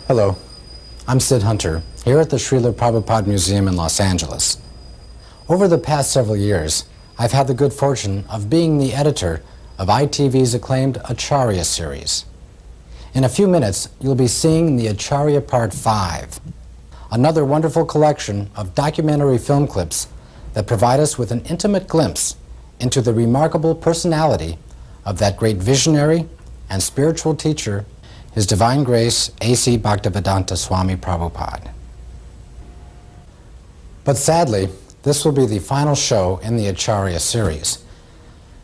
Hello, I'm Sid Hunter, here at the Srila Prabhupada Museum in Los Angeles. Over the past several years, I've had the good fortune of being the editor of ITV's acclaimed Acharya series. In a few minutes, you'll be seeing the Acharya Part 5, another wonderful collection of documentary film clips that provide us with an intimate glimpse into the remarkable personality of that great visionary and spiritual teacher, His Divine Grace A.C. Bhaktivedanta Swami Prabhupada. But sadly, this will be the final show in the Acharya series.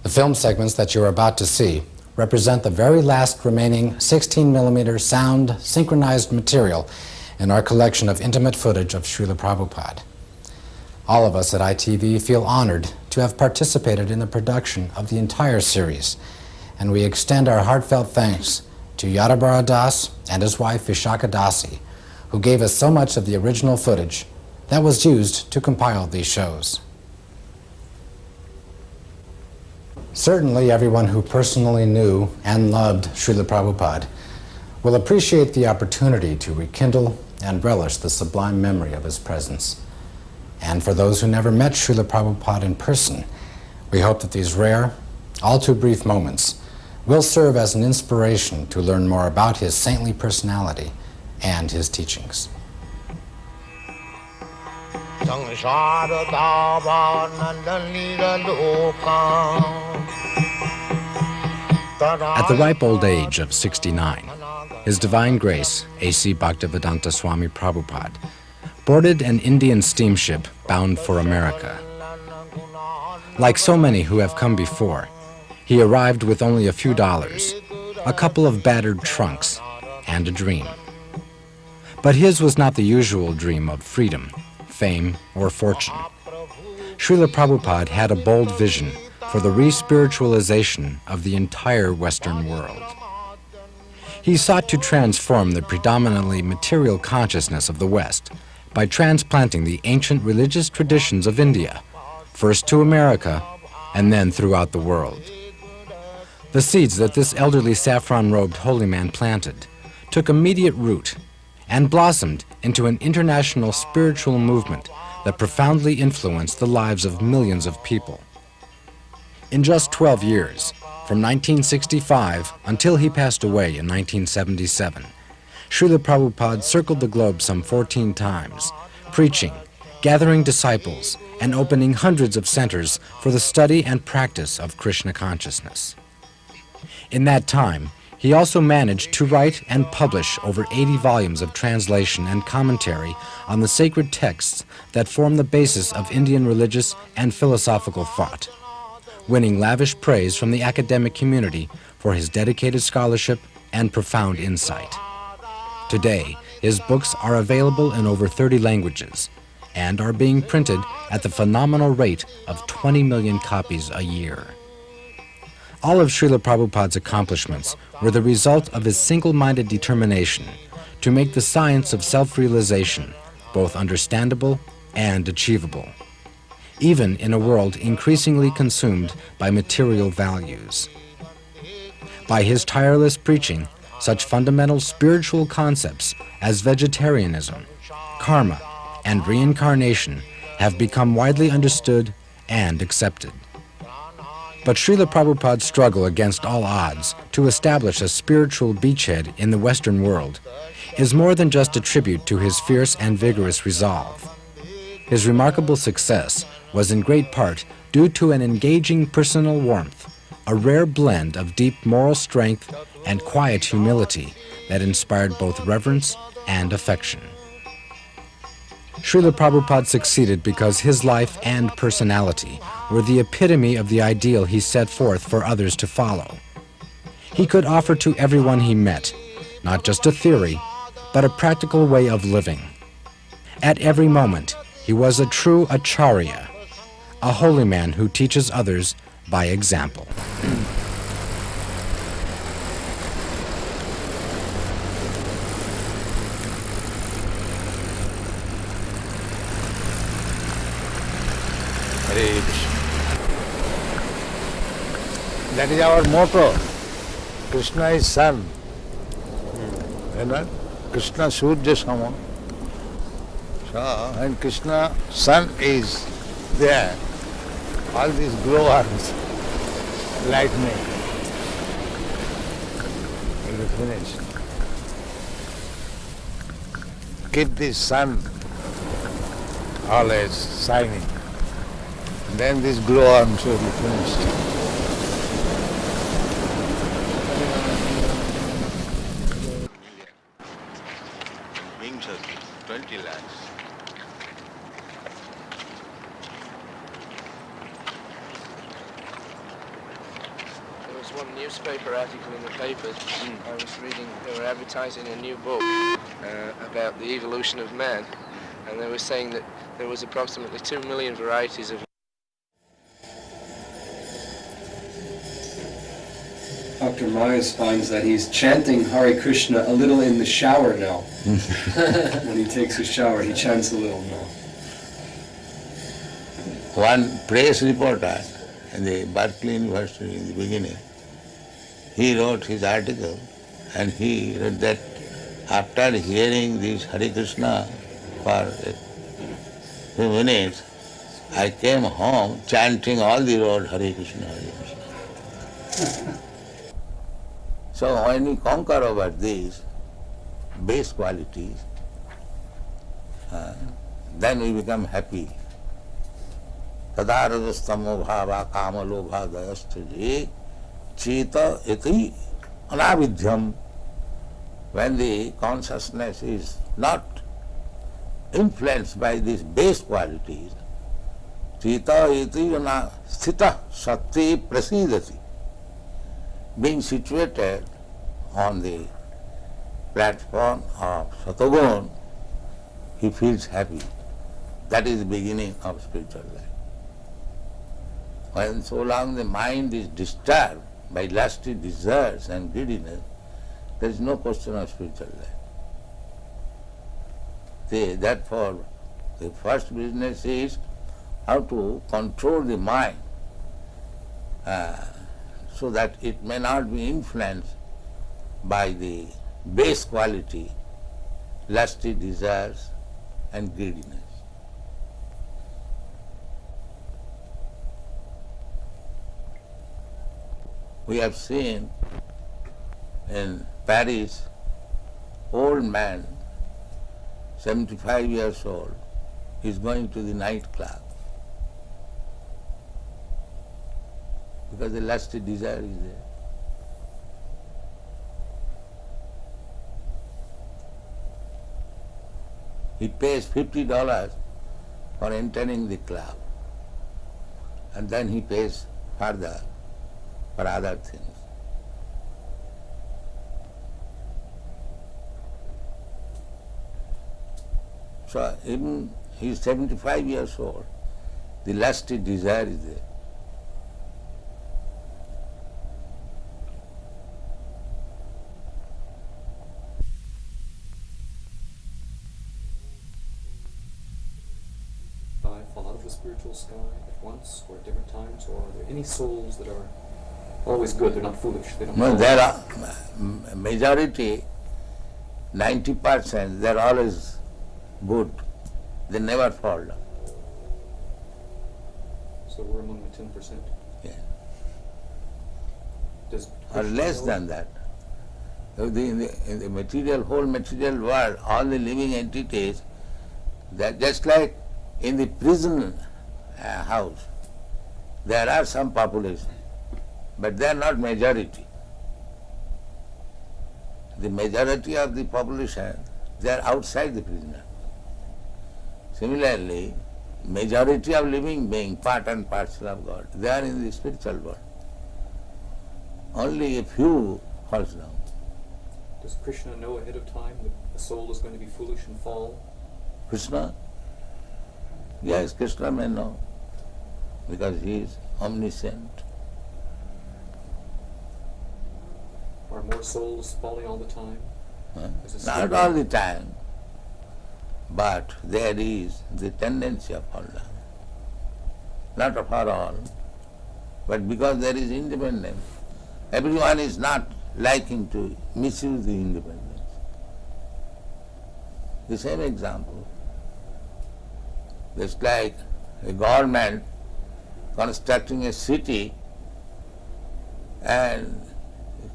The film segments that you're about to see represent the very last remaining 16mm sound synchronized material in our collection of intimate footage of Srila Prabhupada. All of us at ITV feel honored to have participated in the production of the entire series, and we extend our heartfelt thanks to Yadabara Das and his wife Vishaka Dasi, who gave us so much of the original footage that was used to compile these shows. Certainly everyone who personally knew and loved Srila Prabhupada will appreciate the opportunity to rekindle and relish the sublime memory of his presence. And for those who never met Srila Prabhupada in person, we hope that these rare, all too brief moments will serve as an inspiration to learn more about his saintly personality and his teachings. At the ripe old age of 69, His Divine Grace A.C. Bhaktivedanta Swami Prabhupada boarded an Indian steamship bound for America. Like so many who have come before, he arrived with only a few dollars, a couple of battered trunks, and a dream. But his was not the usual dream of freedom, fame, or fortune. Srila Prabhupada had a bold vision for the re-spiritualization of the entire Western world. He sought to transform the predominantly material consciousness of the West by transplanting the ancient religious traditions of India, first to America and then throughout the world. The seeds that this elderly saffron-robed holy man planted took immediate root and blossomed into an international spiritual movement that profoundly influenced the lives of millions of people. In just 12 years, from 1965 until he passed away in 1977, Srila Prabhupada circled the globe some 14 times, preaching, gathering disciples, and opening hundreds of centers for the study and practice of Krishna consciousness. In that time, he also managed to write and publish over 80 volumes of translation and commentary on the sacred texts that form the basis of Indian religious and philosophical thought, winning lavish praise from the academic community for his dedicated scholarship and profound insight. Today, his books are available in over 30 languages and are being printed at the phenomenal rate of 20 million copies a year. All of Srila Prabhupada's accomplishments were the result of his single-minded determination to make the science of self-realization both understandable and achievable, even in a world increasingly consumed by material values. By his tireless preaching, such fundamental spiritual concepts as vegetarianism, karma, and reincarnation have become widely understood and accepted. But Srila Prabhupada's struggle against all odds to establish a spiritual beachhead in the Western world is more than just a tribute to his fierce and vigorous resolve. His remarkable success was in great part due to an engaging personal warmth, a rare blend of deep moral strength and quiet humility that inspired both reverence and affection. Srila Prabhupada succeeded because his life and personality were the epitome of the ideal he set forth for others to follow. He could offer to everyone he met, not just a theory, but a practical way of living. At every moment, he was a true Acharya, a holy man who teaches others by example. That is our motto. Krishna is Son. You know? Krishna Surya Sama. So when Krishna sun is there, all these glowworms, lightning, will be finished. Keep the sun always shining. Then this glowworms will be finished. Wing circuit, 20 lakhs. There was one newspaper article in the papers I was reading. They were advertising a new book about the evolution of man, and they were saying that there was approximately 2 million varieties of. Dr. Myers finds that he's chanting Hare Krishna a little in the shower now. When he takes a shower, he chants a little now. One press reporter in the Berkeley University in the beginning, he wrote his article and he wrote that after hearing this Hare Krishna for a few minutes, I came home chanting all the road Hare Krishna, Hare Krishna. So when we conquer over these base qualities, then we become happy. Tadarajastamo bhava kama lobha dayastaje cheta iti anavidyam. When the consciousness is not influenced by these base qualities, cheta iti sthita sati prasidati. Being situated on the platform of Satagun, he feels happy. That is the beginning of spiritual life. When so long the mind is disturbed by lusty desires and greediness, there is no question of spiritual life. Therefore, the first business is how to control the mind so that it may not be influenced by the base quality, lusty desires and greediness. We have seen in Paris, old man, 75 years old, is going to the nightclub because the lusty desire is there. He pays $50 for entering the club, and then he pays further for other things. So even he is 75 years old, the lusty desire is there. Fall out of the spiritual sky at once or at different times, or are there any souls that are always good, they're not foolish? They don't No, fall there out? are majority, 90%, they're always good. They never fall down. So we're among the 10%. Yeah. Does Or Krishna less know- than that. In the material, whole material world, all the living entities, they're just like in the prison house. There are some population, but they are not majority. The majority of the population, they are outside the prison. Similarly, majority of living beings, part and parcel of God, they are in the spiritual world. Only a few falls down. Does Krishna know ahead of time that a soul is going to be foolish and fall? Krishna? Yes, Krishna may know, because he is omniscient. Are more souls falling all the time? Huh? As a Not student- all the time, but there is the tendency of fall down. Not for all, but because there is independence. Everyone is not liking to misuse the independence. The same example. It's like a government constructing a city and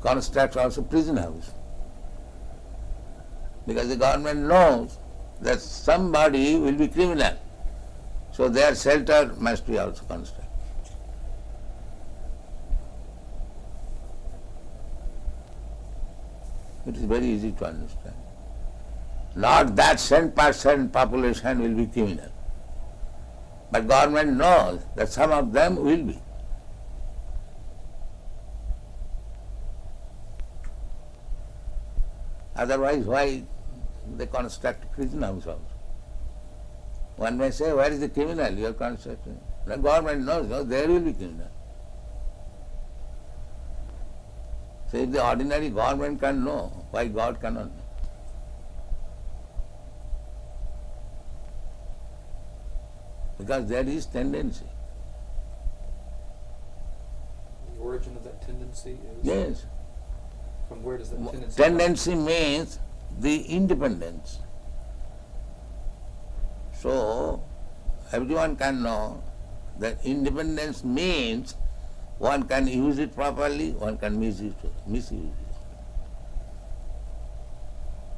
construct also prison house. Because the government knows that somebody will be criminal. So their shelter must be also constructed. It is very easy to understand. Not that 10% population will be criminal. But government knows that some of them will be. Otherwise, why they construct prison house also? One may say, where is the criminal you are constructing? The government knows, no, there will be criminal. So if the ordinary government can know, why God cannot know? Because there is tendency. The origin of that tendency is? Yes. From where does that tendency Tendency means the independence. So, everyone can know that independence means one can use it properly, one can misuse it.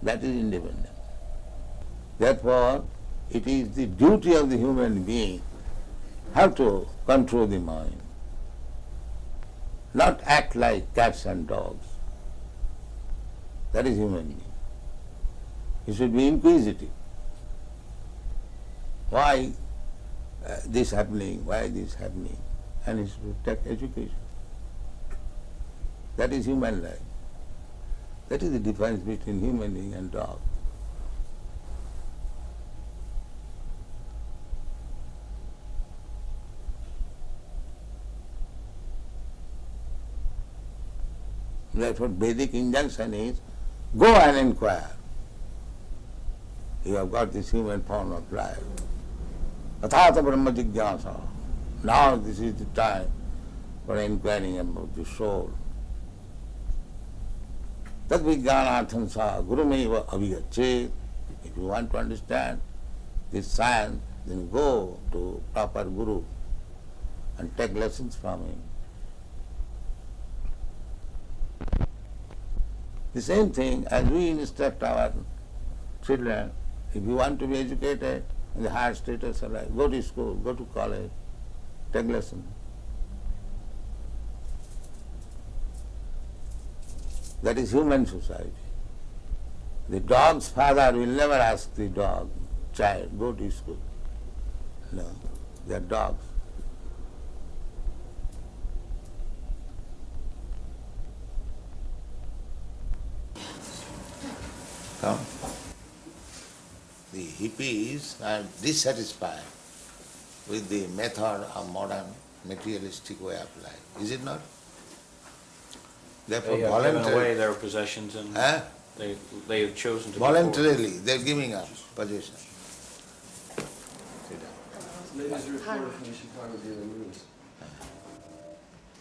That is independence. Therefore, it is the duty of the human being how to control the mind, not act like cats and dogs. That is human being. He should be inquisitive. Why this happening? Why this happening? And he should take education. That is human life. That is the difference between human being and dog. Therefore, Vedic injunction is, go and inquire. You have got this human form of life. Athata Brahma Jigyasa. Now this is the time for inquiring about the soul. Tad vijnanartham sa gurumeva avigachet. If you want to understand this science, then go to proper guru and take lessons from him. The same thing as we instruct our children, if you want to be educated in the higher status of life, go to school, go to college, take lessons. That is human society. The dog's father will never ask the dog, child, go to school. No, they are dogs. Come. The hippies are dissatisfied with the method of modern materialistic way of life. Is it not? Therefore, They have given away their possessions and they have chosen to be poor. voluntarily they're giving up possession. Ladies reporter from the Chicago Daily News.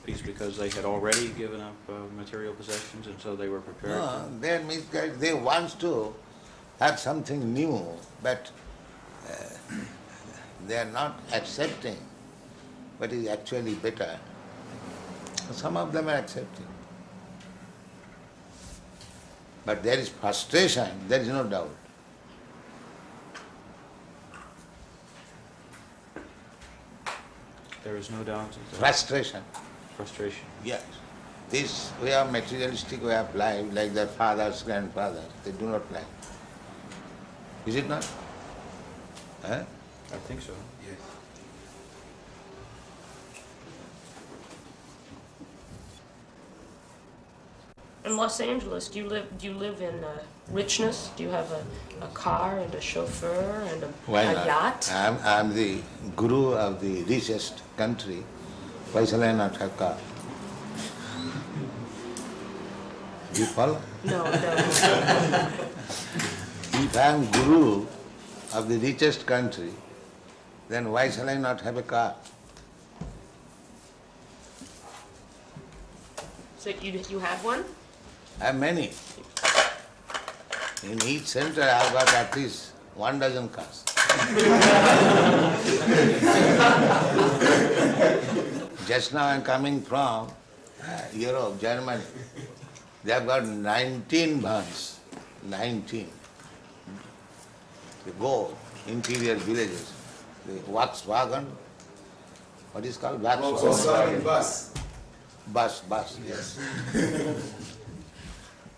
It's because they had already given up material possessions and so they were prepared No, they're misguided. They want to have something new, but they are not accepting what is actually better. Some of them are accepting. But there is frustration, there is no doubt. There is no doubt. Frustration. Frustration. Yes. This way of materialistic way of life, like their fathers, grandfathers, they do not like. Is it not? Huh? I think so. Yes. In Los Angeles, do you live in richness? Do you have a car and a chauffeur and a yacht? I'm the guru of the richest country. Why shall I not have car? Do you follow? No, no. If I am guru of the richest country, then why shall I not have a car? So you have one? I have many. In each center I've got at least 12 castes. Just now I'm coming from Europe, Germany. They have got 19 vans, 19. They go interior villages. The Volkswagen, what is called Volkswagen? Bus. Bus, yes.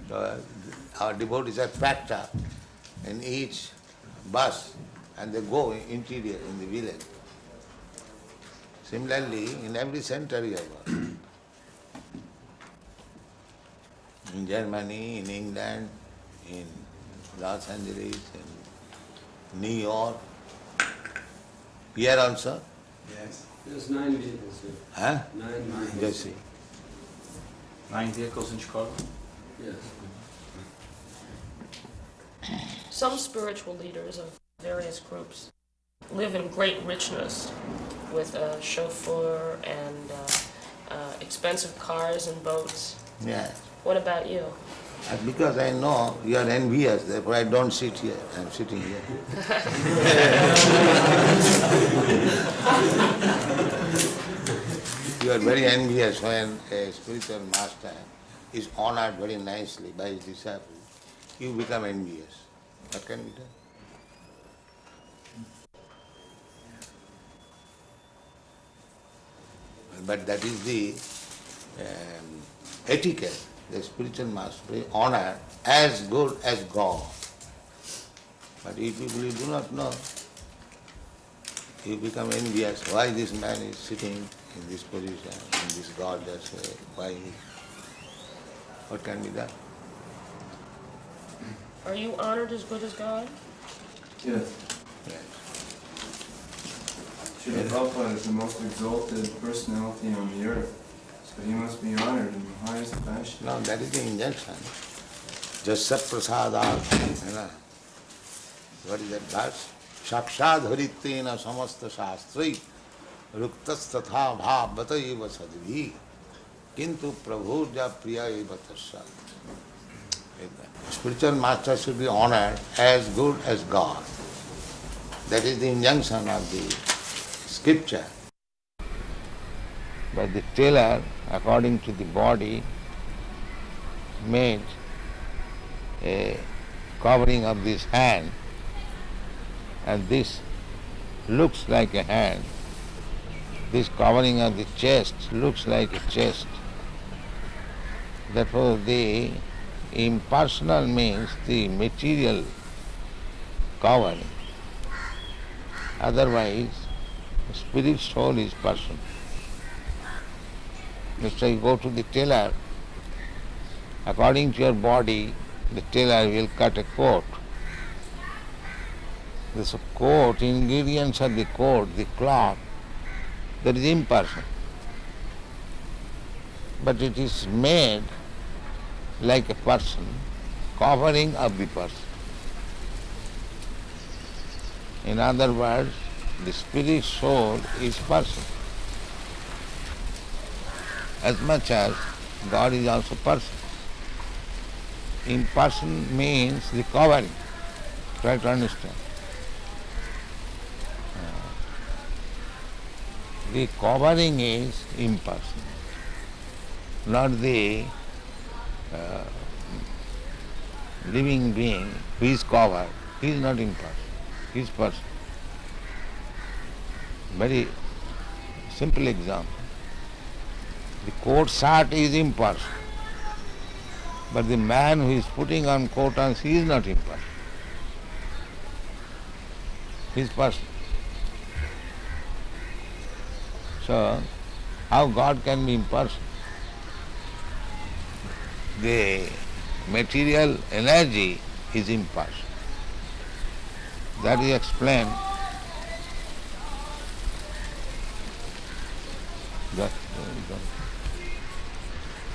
So, our devotees are packed up in each bus and they go interior in the village. Similarly, in every center you have got. In Germany, in England, in Los Angeles, in New York, here also. Yes. There's 9 vehicles here. Huh? 9 vehicles. Just see. 9 vehicles in Chicago? Yes. Some spiritual leaders of various groups live in great richness with a chauffeur and expensive cars and boats. Yeah. What about you? And because I know you are envious, therefore I don't sit here. I'm sitting here. You are very envious when a spiritual master is honored very nicely by his disciples. You become envious. What can be done? But that is the etiquette. The spiritual master is honored as good as God. But if people do not know, you become envious. Why this man is sitting in this position, in this gorgeous way? Why? What can be done? Are you honored as good as God? Yes. Yes. Srila Prabhupada is the most exalted personality on the earth. So he must be honored in the highest fashion. No, that is the injunction. Jasat prasadat, you know. What is that verse? Shakshad harittena samasta shastri ruktas tatha bhavata eva sadvi kintu prabhurja priya eva tasya. Spiritual master should be honored as good as God. That is the injunction of the scripture. But the tailor, according to the body, made a covering of this hand, and this looks like a hand. This covering of the chest looks like a chest. Therefore, the impersonal means the material covering. Otherwise, spirit soul is person. Next time you go to the tailor, according to your body, the tailor will cut a coat. This coat, ingredients of the coat, the cloth, that is impersonal. But it is made like a person, covering of the person. In other words, the spirit soul is person. As much as God is also person. Imperson means the covering. Try to understand. The covering is impersonal, not the living being who is covered. He is not impersonal, he is person. Very simple example. The coat shirt is impersonal, but the man who is putting on coat and he is not impersonal. He is person. So, how God can be impersonal? The material energy is impersonal. That is explained.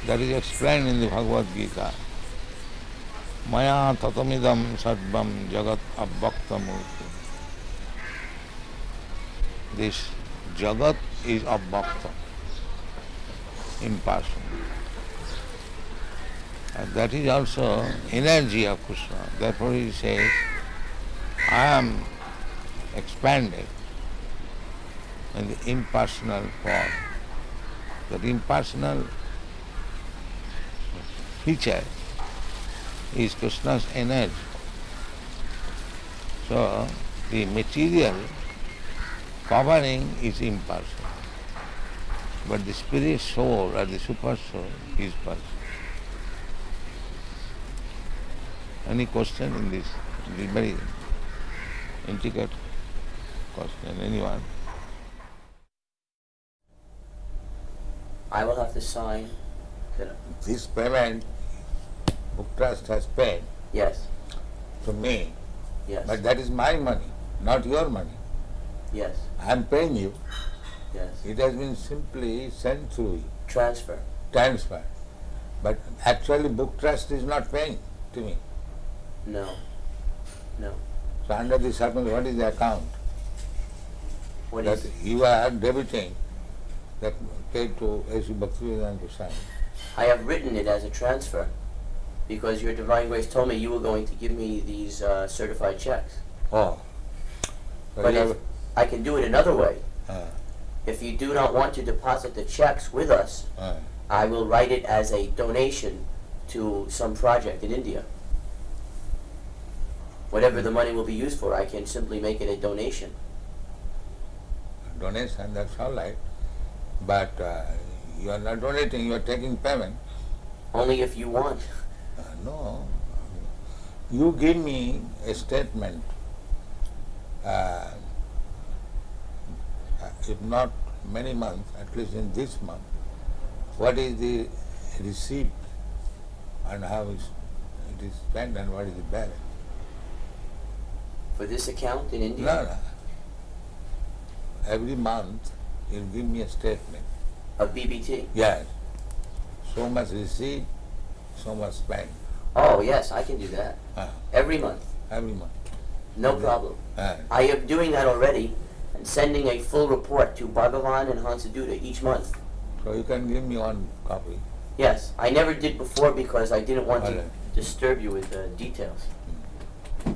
That is explained in the Bhagavad Gita. Maya tatamidam sarvam jagat abbaktamurti. This jagat is abbakta, impersonal. And that is also energy of Krishna. Therefore he says, I am expanded in the impersonal form. That impersonal feature is Krishna's energy. So the material covering is impersonal, but the spirit soul or the super soul is personal. Any question in this? This very intricate question. Anyone? I will have to sign that. This payment Book Trust has paid Yes, to me, yes, but that is my money, not your money. yes, I am paying you. yes. It has been simply sent through you, Transfer. transfer. But actually Book Trust is not paying to me. No, no. So under this circumstance, what is the account? What That is? you are debiting that paid to A.C. Bhaktivedanta Swami. I have written it as a transfer because your Divine Grace told me you were going to give me these certified checks. Oh. So But you if have- I can do it another way. uh, If you do not want to deposit the checks with us, I will write it as a donation to some project in India. Whatever the money will be used for, I can simply make it a donation. donation, that's all right. But you are not donating, you are taking payment. Only if you want. No. You give me a statement, if not many months, at least in this month, what is the receipt and how it is spent and what is the balance. For this account in India? No. Every month you give me a statement. Of BBT? Yes. So much receipt, so much spent. Oh, yes, I can do that. Every month. Every month. No problem. Uh, I am doing that already and sending a full report to Bhagavan and Hansaduta each month. So you can give me one copy. Yes, I never did before because I didn't want to Alright. disturb you with details.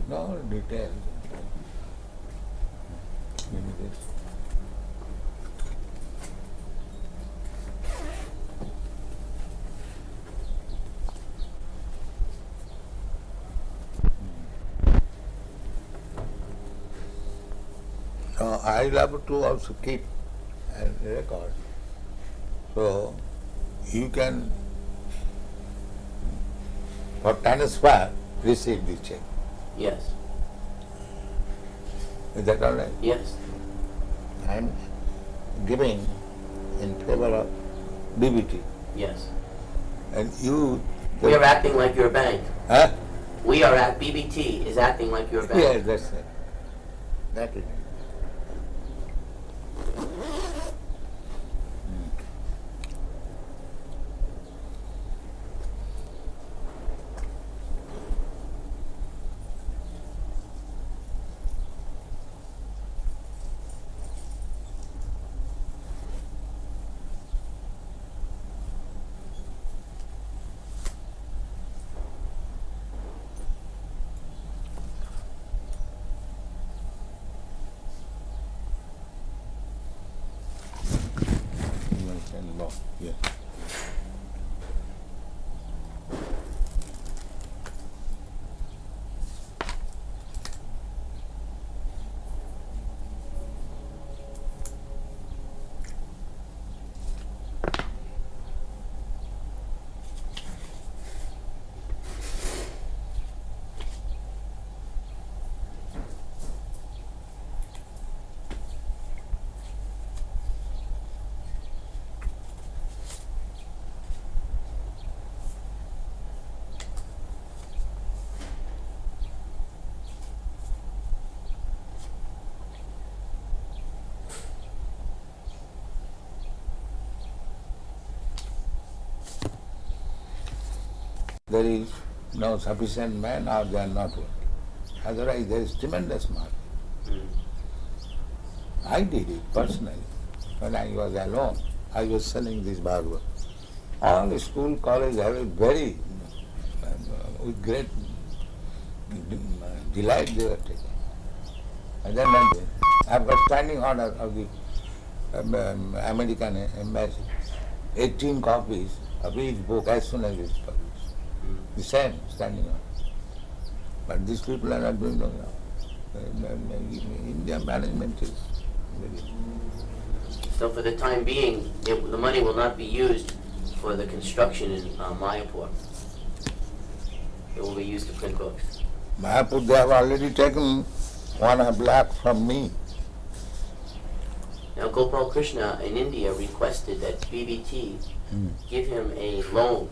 No details. Give me this. I love to also keep and record. So you can, for transfer, receive the check. Yes, Is that all right? yes. I am giving in favor of BBT. Yes. And you... We are acting like your bank. Huh? We are at BBT is acting like your bank. Yes, that's it. That is it. Yeah. There is no sufficient man or they are not working. Otherwise there is tremendous market. I did it personally. When I was alone, I was selling this Bhagavad. All school, college have a very with great delight they were taking. And then I've got standing order of the American embassy, 18 copies of each book as soon as it's published. The same standing order. But these people are not doing no. India management is very. So for the time being, the money will not be used for the construction in Mayapur. It will be used to print books. Mayapur, they have already taken 1.5 lakh from me. Now Gopal Krishna in India requested that BBT give him a loan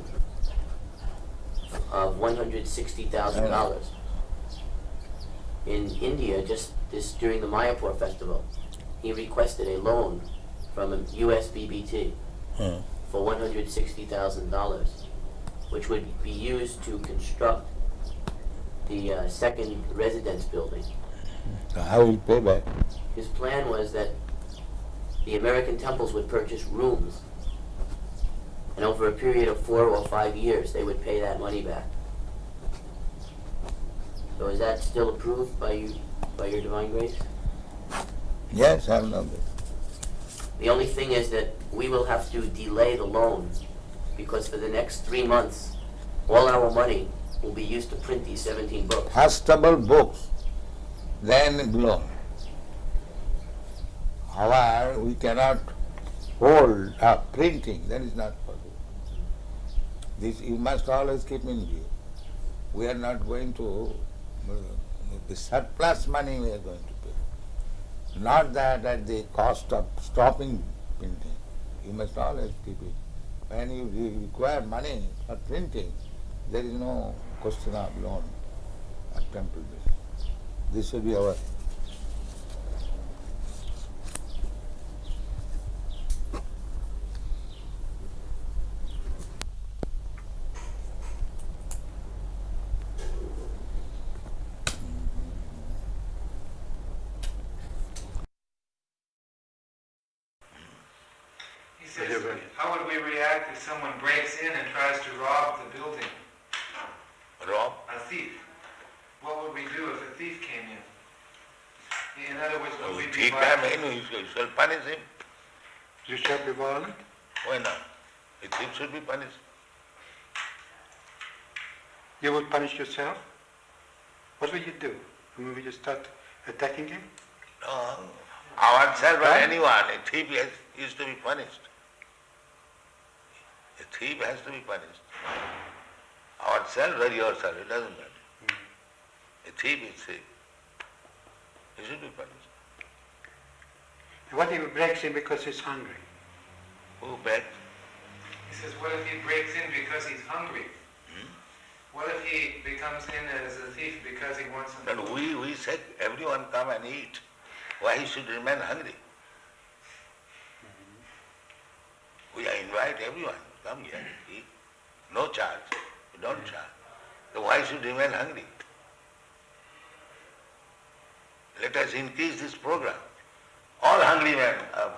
of $160,000. In India, just this during the Mayapur festival, he requested a loan from a US BBT for $160,000, which would be used to construct the second residence building. So how will pay back? His plan was that the American temples would purchase rooms, and over a period of 4 or 5 years, they would pay that money back. So is that still approved by you, by your Divine Grace? Yes, I know that. The only thing is that we will have to delay the loan, because for the next 3 months, all our money will be used to print these 17 books. Fastable books, then loan. However, we cannot hold up printing, that is not possible. This you must always keep in view. We are not going to, the surplus money we are going to pay. Not that at the cost of stopping printing. You must always keep it. When you require money for printing, there is no question of loan at temple basis. This should be our. He says, how would we react if someone breaks in and tries to rob the building? Rob? A thief. What would we do if a thief came in? In other words, would we be violent? You shall punish him. You shall be violent? Why not? A thief should be punished. You would punish yourself? What would you do? Would you start attacking him? No, ourselves or anyone, a thief is to be punished. A thief has to be punished. Ourselves or yourself, it doesn't matter. A thief is thief. He should be punished. What if he breaks in because he's hungry? Who begs? He says, what if he breaks in because he's hungry? What if he becomes in as a thief because he wants some But food? we said everyone come and eat. Why he should remain hungry? We invite everyone, come here, eat. No charge. We don't charge. So why should remain hungry? Let us increase this program. All hungry men of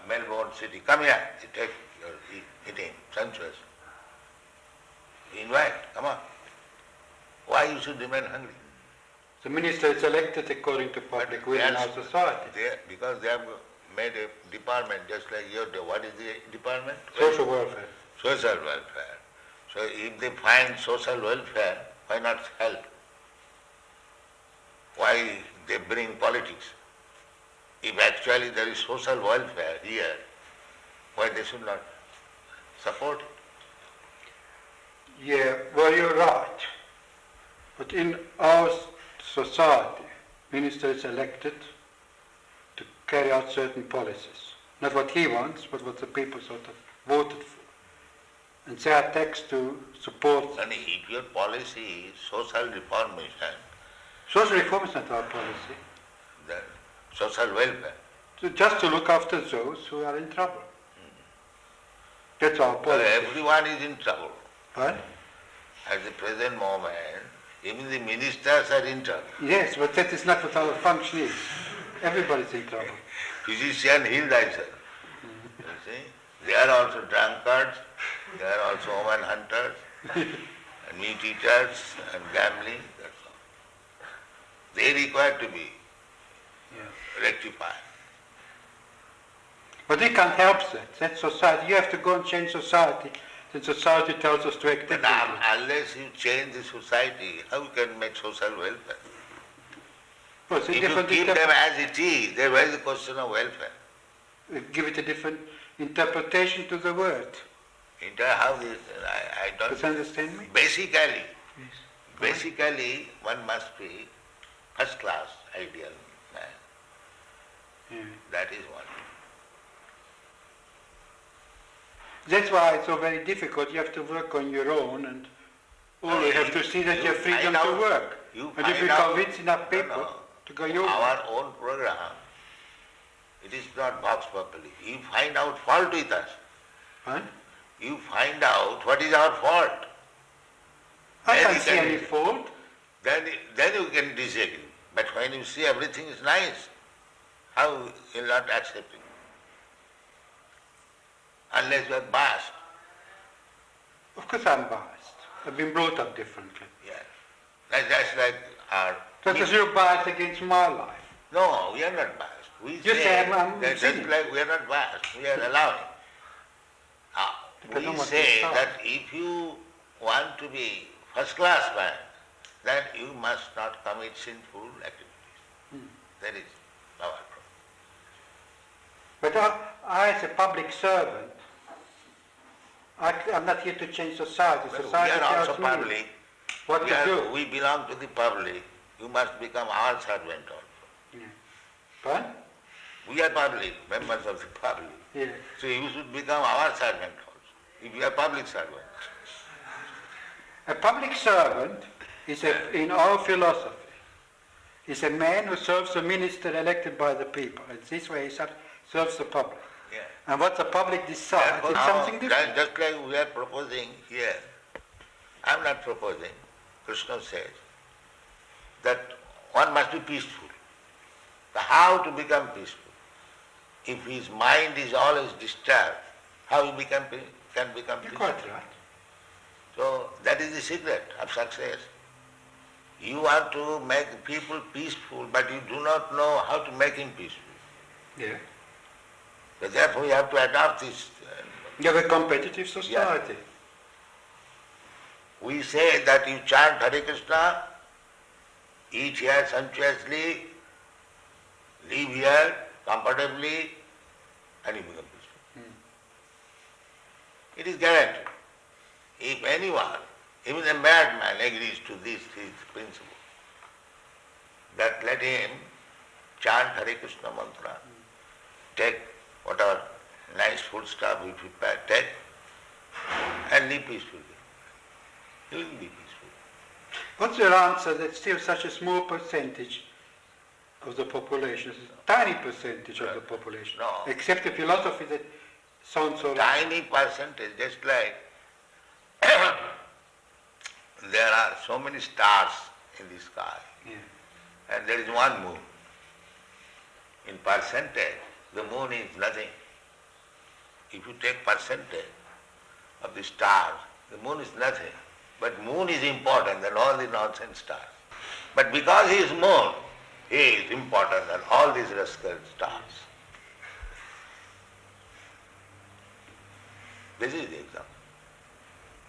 Melbourne city, come here, you take your eating, sumptuous. We invite, come on. Why you should remain hungry? The minister is elected according to public will in our society. Because they have made a department just like your, what is the department? Social welfare. Social welfare. So if they find social welfare, why not help? Why they bring politics? If actually there is social welfare here, why they should not support it? Yeah, well, you're right. But in our society, minister is elected to carry out certain policies. Not what he wants, but what the people sort of voted for. And they are taxed to support. And if your policy is social reformation, Social reform is not our policy. the social welfare, So just to look after those who are in trouble. That's our well, policy. everyone is in trouble. Right? At the present moment, even the ministers are in trouble. Yes, but that is not what our function is. Everybody's in trouble. Physician, heal thyself. You see? They are also drunkards, they are also woman hunters, and meat eaters and gambling, that's all. They require to be rectified. But we can't help that. That's society. You have to go and change society. Then society tells us to act But differently. unless you change the society, how you can make social welfare? Oh, it's a If you different keep them as it is, there is the question of welfare. give it a different interpretation to the word. How this, I don't... Does you understand me? Basically, Yes. one must be first class ideal man. Yeah. That is one. That's why it's so very difficult. You have to work on your own, and you have to see that you have freedom to work. And if you convince enough people to go your way. Our own program, it is not box properly. You find out fault with us. Huh? You find out what is our fault. I Then can't you see can- any fault. Then you can disagree. But when you see everything is nice, how you will not accept it? Unless you are biased. Of course I'm biased. I've been brought up differently. Yeah. That's like our... But there's no bias against my life. No, we are not biased. We You say I'm that just sinning. like we are not biased, we are allowing. Depending on We what say you start. that if you want to be first class man, then you must not commit sinful activities. That is our problem. But I as a public servant, I'm not here to change society. But Society we are also tells me public. what to do. We belong to the public. You must become our servant also. Yeah. But? We are public, members of the public. Yeah. So you should become our servant also, if you are public servant. A public servant is in our philosophy, is a man who serves a minister elected by the people. And this way he serves the public. Yeah. And what the public decides Therefore is now, something different. just like we are proposing here, I am not proposing, Krishna says, that one must be peaceful. How to become peaceful? If his mind is always disturbed, how he can become You're peaceful? quite right. So that is the secret of success. You want to make people peaceful, but you do not know how to make him peaceful. Yeah. So therefore you have to adopt this. You have a competitive society. We say that you chant Hare Krishna, eat here sumptuously, live here comfortably, and you become peaceful. It is guaranteed. If anyone, even a madman, agrees to this principle, that let him chant Hare Krishna mantra, take whatever nice food stuff we prepare, take, and live peacefully. He will be peaceful. What's your answer that still such a small percentage of the population, a tiny percentage of the population, No. accept the philosophy that so-and-so... Tiny percentage, just like there are so many stars in the sky, Yeah. and there is one moon. In percentage, the moon is nothing. If you take percentage of the stars, the moon is nothing. But moon is important than all the nonsense stars. But because he is moon, he is important than all these rascal stars. This is the example.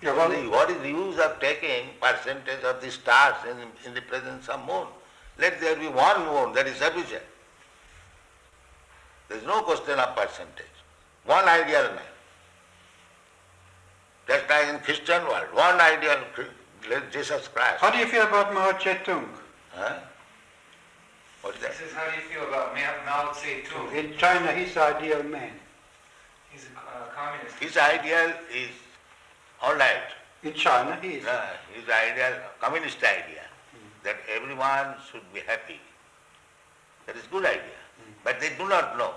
Yeah, well, What is the use of taking percentage of the stars in the presence of moon? Let there be one moon, that is sufficient. There is no question of percentage. One ideal man. Just like in Christian world, one ideal Jesus Christ. how do you feel about Mao Zedong? Huh? What is that? He says, how do you feel about Mao Zedong? In China, he's the ideal man. He's a communist. His ideal is all right. In China, he is. His ideal, communist idea, that everyone should be happy. That is good idea. But they do not know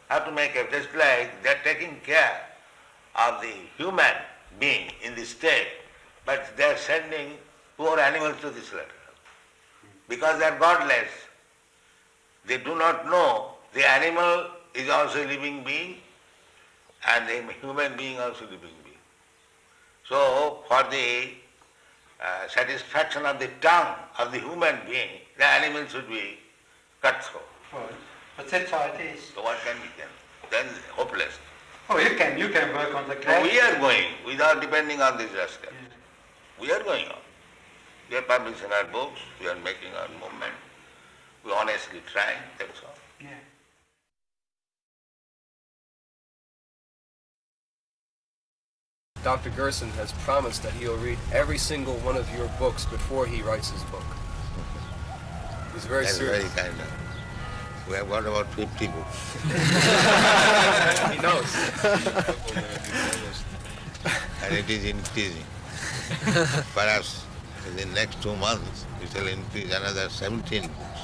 how to make it. Just like they are taking care of the human being in this state, but they are sending poor animals to this letter. Because they are godless. They do not know the animal is also a living being and the human being also living being. So for the satisfaction of the tongue of the human being, the animal should be cut throat. Right. But that's how it is. So what can be done? Then hopeless. Oh, you can work on the So class. we are going without depending on these rascals. We are going on. We are publishing our books, we are making our movement, we honestly try, that's all. Yeah. Dr. Gerson has promised that he'll read every single one of your books before he writes his book. He's very That's serious. very kind of. We have got about 50 books. He knows. And it is increasing. Perhaps in the next 2 months, it will increase another 17 books.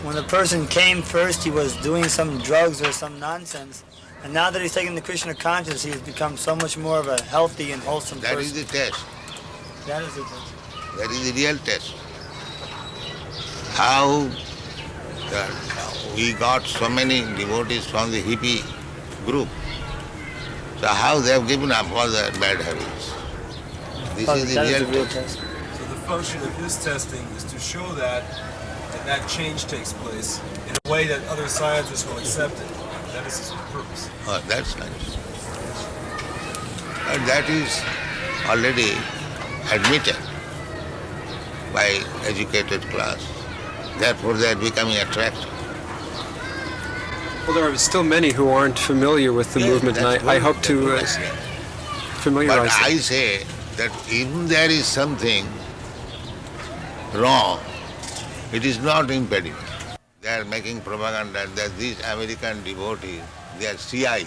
When a person came first, he was doing some drugs or some nonsense. And now that he's taken the Krishna consciousness, he has become so much more of a healthy and wholesome That person. is the test. That is the test. That is the real test. How we got so many devotees from the hippie group. So how they have given up all their bad habits. This is the real test. So the function of his testing is to show that change takes place in a way that other scientists will accept it. That is his purpose. Oh, that's nice. And that is already admitted by educated class. Therefore they are becoming attractive. Well, there are still many who aren't familiar with the movement, and I hope to familiarize But them. I say that even there is something wrong, it is not impediment. They are making propaganda that these American devotees, they are CIA.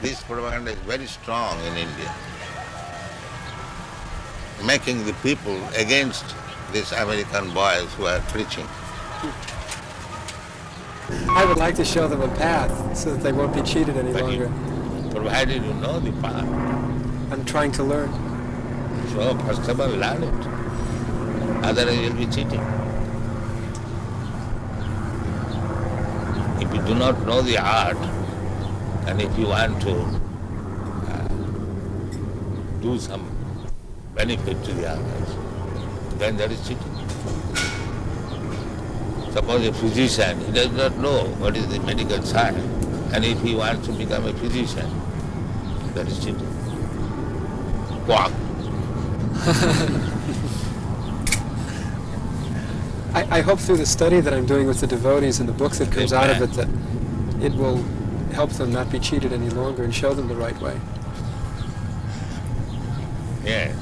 This propaganda is very strong in India, making the people against these American boys who are preaching. I would like to show them a path so that they won't be cheated any longer. Provided you know the path. I'm trying to learn. So first of all, learn it. Otherwise you'll be cheating. If you do not know the art, and if you want to do some benefit to the others, then that is cheating. Suppose a physician, he does not know what is the medical science, and if he wants to become a physician, that is cheating. Quack. I hope through the study that I'm doing with the devotees and the books that comes out of it that it will help them not be cheated any longer and show them the right way. Yes.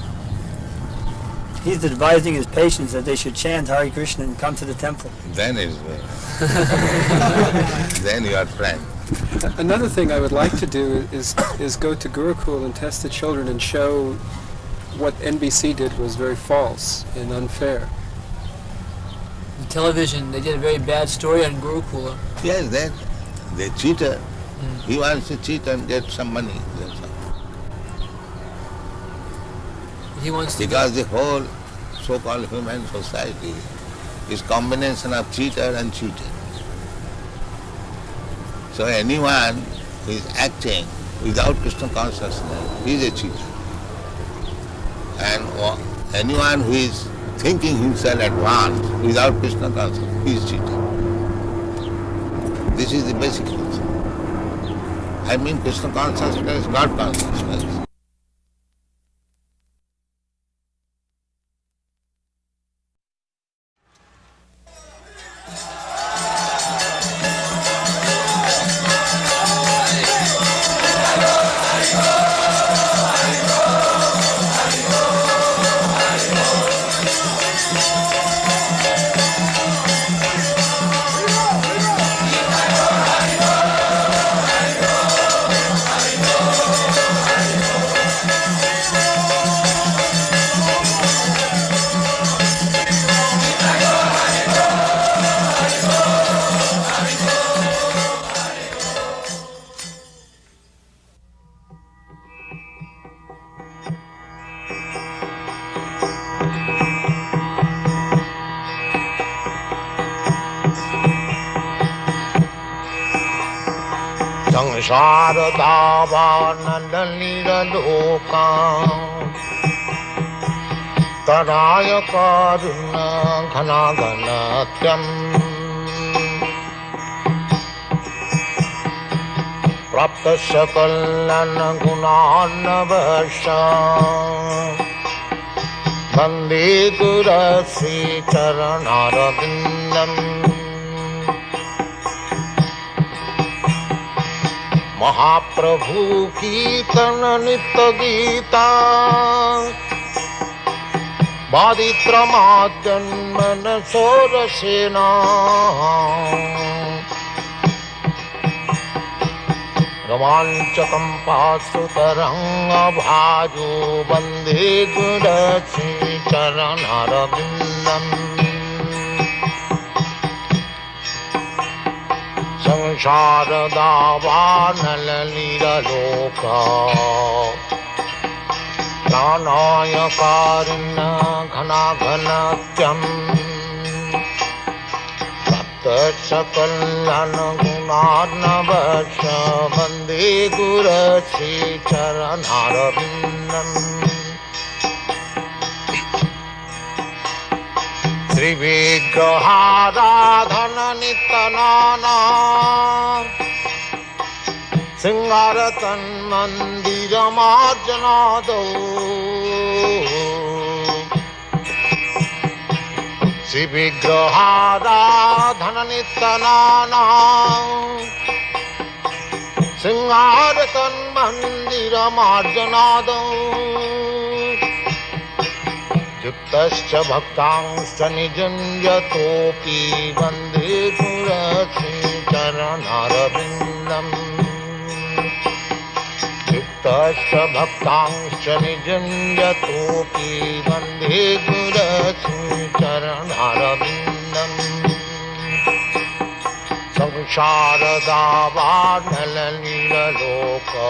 He's advising his patients that they should chant Hare Krishna and come to the temple. Then is then you are friend. Another thing I would like to do is go to Gurukul and test the children and show what NBC did was very false and unfair. The television, they did a very bad story on Gurukula. Yes, then they cheated. He wants to cheat and get some money. That's all. He wants to Because the whole so-called human society is combination of cheater and cheated. So anyone who is acting without Krishna consciousness is a cheater. And anyone who is thinking himself advanced without Krishna consciousness, he is cheating. This is the basic principle. I mean Krishna consciousness, God consciousness. संसारदावानलनिरलोका तराय कारुण्य घनाघनत्यम् प्राप्त सकलन गुणान्नवशा वन्दे गुरश्री चरणारविन्दम् महाप्रभु कीर्तन नित्य गीता बादित्रमाजन्मन सोरसेना रोमाञ्चकं पाशुतरङ्गभाजो वन्दे गुरश्री चरणारविन्दम् संसारदावानलनिरलोका प्राणाय कारुण्य घनाघनत्यम् सकलन गुणार्णवश वन्दे गुरश्री चरणारविन्दम् श्रीविग्रहाराधन नित्यनाना सिंगारतन्मन्दिरमार्जनादौ श्रीविग्रहाराधन नित्यनाना सिंहारतन्मन्दिरमार्जनादौ युक्तश्च भक्तांश्च निजुञ्जतोऽपि वन्दे गुरश्री चरणारविन्दम् युक्तश्च भक्तांश्च निजुञ्जतोऽपि वन्दे गुरश्री चरणारविन्दम् संसारदावानलनिरलोका